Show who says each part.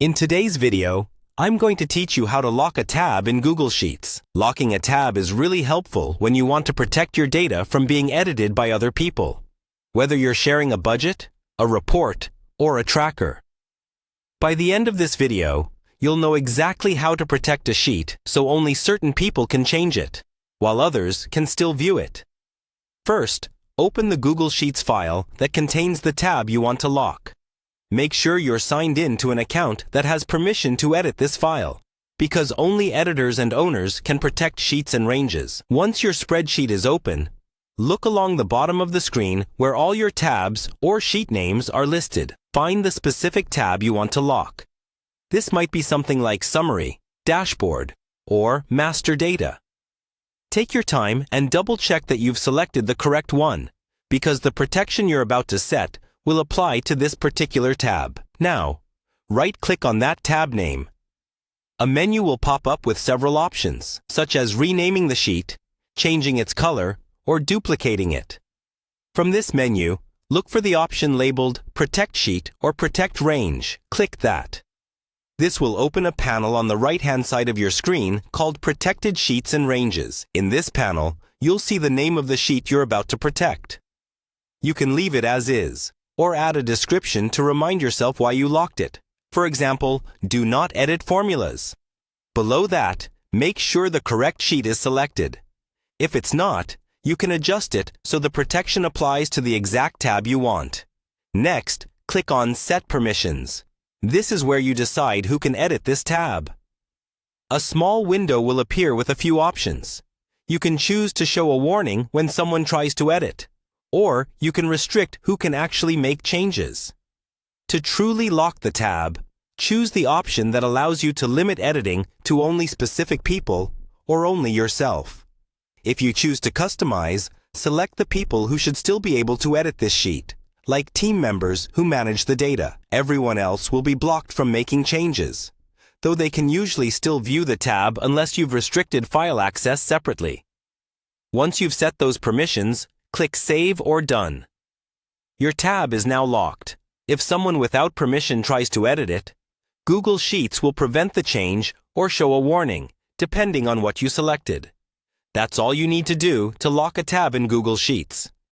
Speaker 1: In today's video, I'm going to teach you how to lock a tab in Google Sheets. Locking a tab is really helpful when you want to protect your data from being edited by other people, whether you're sharing a budget, a report, or a tracker. By the end of this video, you'll know exactly how to protect a sheet so only certain people can change it, while others can still view it. First, open the Google Sheets file that contains the tab you want to lock. Make sure you're signed in to an account that has permission to edit this file, because only editors and owners can protect sheets and ranges. Once your spreadsheet is open, look along the bottom of the screen where all your tabs or sheet names are listed. Find the specific tab you want to lock. This might be something like Summary, Dashboard, or Master Data. Take your time and double-check that you've selected the correct one, because the protection you're about to set will apply to this particular tab. Now, right-click on that tab name. A menu will pop up with several options, such as renaming the sheet, changing its color, or duplicating it. From this menu, look for the option labeled Protect Sheet or Protect Range. Click that. This will open a panel on the right-hand side of your screen called Protected Sheets and Ranges. In this panel, you'll see the name of the sheet you're about to protect. You can leave it as is, or add a description to remind yourself why you locked it. For example, do not edit formulas. Below that, make sure the correct sheet is selected. If it's not, you can adjust it so the protection applies to the exact tab you want. Next, click on Set Permissions. This is where you decide who can edit this tab. A small window will appear with a few options. You can choose to show a warning when someone tries to edit, or you can restrict who can actually make changes. To truly lock the tab, choose the option that allows you to limit editing to only specific people or only yourself. If you choose to customize, select the people who should still be able to edit this sheet, like team members who manage the data. Everyone else will be blocked from making changes, though they can usually still view the tab unless you've restricted file access separately. Once you've set those permissions, click Save or Done. Your tab is now locked. If someone without permission tries to edit it, Google Sheets will prevent the change or show a warning, depending on what you selected. That's all you need to do to lock a tab in Google Sheets.